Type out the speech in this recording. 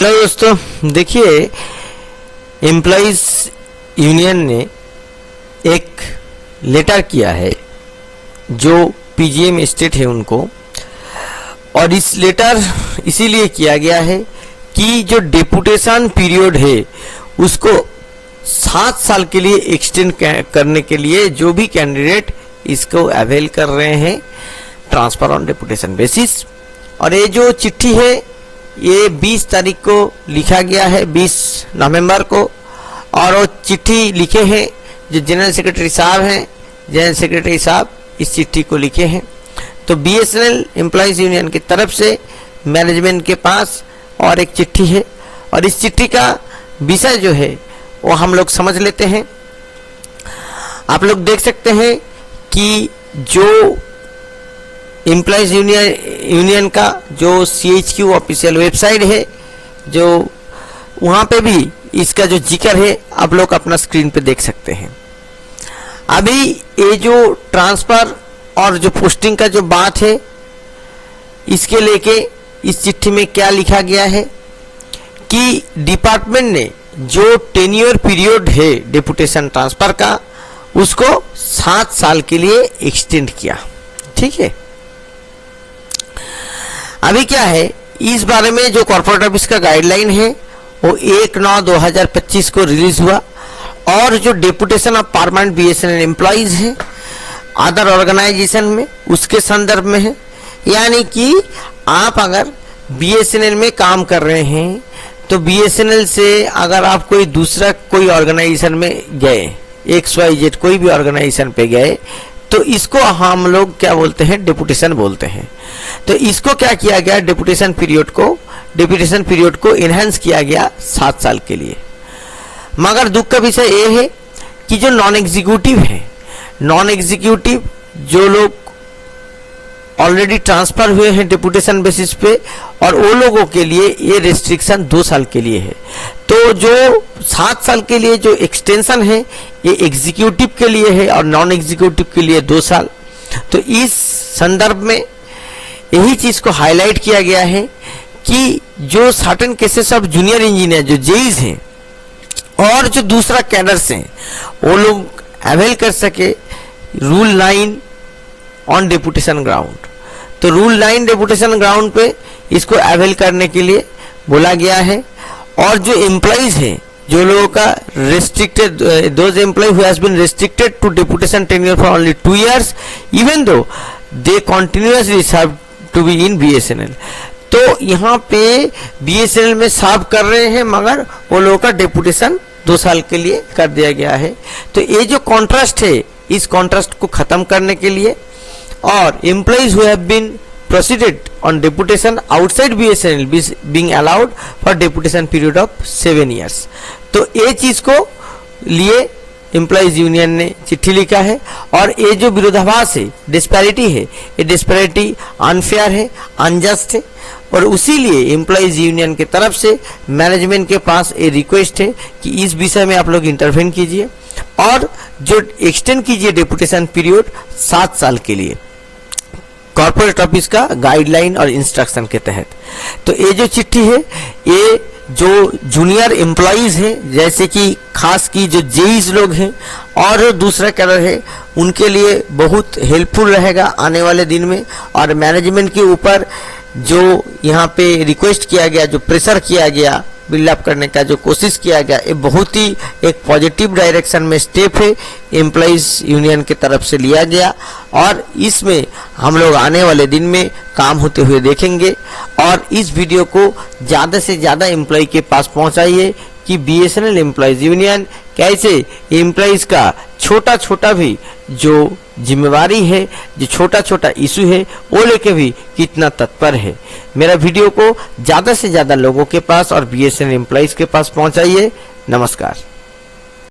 Hello दोस्तों, देखिए employees union ने एक लेटर किया है जो पीजीएम स्टेट है उनको, और इस लेटर इसीलिए किया गया है कि जो डेपुटेशन पीरियड है उसको 7 साल के लिए एक्सटेंड करने के लिए जो भी कैंडिडेट इसको अवेल कर रहे हैं ट्रांसफर ऑन डेपुटेशन बेसिस। और ये जो चिट्ठी है ये 20 तारीख को लिखा गया है, 20 नवंबर को, और वो चिट्ठी लिखे हैं जो जनरल सेक्रेटरी साहब हैं। जनरल सेक्रेटरी साहब इस चिट्ठी को लिखे हैं। तो बीएसएनएल एम्प्लॉइज यूनियन की तरफ से मैनेजमेंट के पास और एक चिट्ठी है, और इस चिट्ठी का विषय जो है वो हम लोग समझ लेते हैं। आप लोग देख सकते हैं कि जो एम्प्लॉइज यूनियन का जो CHQ ऑफिशियल वेबसाइट है, जो वहाँ पे भी इसका जो जिक्र है आप लोग अपना स्क्रीन पे देख सकते हैं। अभी ये जो ट्रांसफर और जो पोस्टिंग का जो बात है इसके लेके इस चिट्ठी में क्या लिखा गया है कि डिपार्टमेंट ने जो टेन्योर पीरियड है डेपुटेशन ट्रांसफर का उसको 7 साल के लिए एक्सटेंड किया। ठीक है, अभी क्या है इस बारे में जो कॉर्पोरेट ऑफिस का गाइडलाइन है वो 1/9/2025 को रिलीज हुआ, और जो deputation of permanent BSNL employees हैं अदर ऑर्गेनाइजेशन में उसके संदर्भ में है। यानी कि आप अगर बीएसएनएल में काम कर रहे हैं तो बीएसएनएल से अगर आप कोई ऑर्गेनाइजेशन में गए, XYZ कोई भी ऑर्गेनाइजेशन पे गए, तो इसको हम लोग क्या बोलते हैं, डेपुटेशन बोलते हैं। तो इसको क्या किया गया, डेपुटेशन पीरियड को इनहेंस किया गया 7 साल के लिए। मगर दुख का विषय ये है कि जो नॉन एग्जीक्यूटिव जो लोग ऑलरेडी ट्रांसफर हुए हैं डेपुटेशन बेसिस पे, और वो लोगों के लिए ये रेस्ट्रिक्शन 2 साल के लिए है। तो जो 7 साल के लिए जो एक्सटेंशन है ये एग्जीक्यूटिव के लिए है और नॉन एग्जीक्यूटिव के लिए 2 साल। तो इस संदर्भ में यही चीज को हाईलाइट किया गया है कि जो certain cases of junior engineer जो जेईज हैं और जो दूसरा कैडर्स हैं वो लोग अवेल कर सके रूल 9 ऑन डेपुटेशन ग्राउंड। तो रूल 9 डेपुटेशन ग्राउंड पे इसको अवेल करने के लिए बोला गया है। और जो एम्प्लॉइज हैं जो लोगों का restricted, those employ who has been restricted to deputation tenure for only 2 years even though they continuously serve to be in BSNL. तो यहाँ पे बीएसएनएल में सर्व कर रहे हैं मगर वो लोगों का डेपुटेशन 2 साल के लिए कर दिया गया है। तो ये जो कॉन्ट्रास्ट है इस कॉन्ट्रास्ट को खत्म करने के लिए, और employees who have been proceeded on deputation outside BSNL being allowed for deputation period of 7 years। तो ये चीज को लिए एम्प्लॉइज यूनियन ने चिट्ठी लिखा है। और ये जो विरोधाभास है, डिस्पैरिटी है, ये डिस्पैरिटी अनफेयर है, अनजस्ट है, और उसी लिए एम्प्लॉइज यूनियन की तरफ से मैनेजमेंट के पास ये रिक्वेस्ट है कि इस विषय में आप लोग इंटरवेन कीजिए और जो एक्सटेंड कीजिए डेपुटेशन पीरियड 7 साल के लिए कॉर्पोरेट ऑफिस का गाइडलाइन और इंस्ट्रक्शन के तहत। तो ये जो चिट्ठी है ये जो जूनियर एम्प्लॉइज हैं, जैसे कि खास की जो जेईज लोग हैं और दूसरा कैडर है, उनके लिए बहुत हेल्पफुल रहेगा आने वाले दिन में। और मैनेजमेंट के ऊपर जो यहाँ पे रिक्वेस्ट किया गया, जो प्रेशर किया गया, बिल्डअप करने का जो कोशिश किया गया, ये बहुत ही एक पॉजिटिव डायरेक्शन में स्टेप है एम्प्लॉइज यूनियन की तरफ से लिया गया, और इसमें हम लोग आने वाले दिन में काम होते हुए देखेंगे। और इस वीडियो को ज़्यादा से ज़्यादा एम्प्लॉय के पास पहुंचाइए कि बीएसएनएल एम्प्लॉइज यूनियन कैसे एम्प्लॉइज का छोटा छोटा भी जो जिम्मेवारी है, जो छोटा छोटा इशू है वो लेके भी कितना तत्पर है। मेरा वीडियो को ज़्यादा से ज़्यादा लोगों के पास और बीएसएनएल एम्प्लॉइज के पास पहुंचाइए। नमस्कार।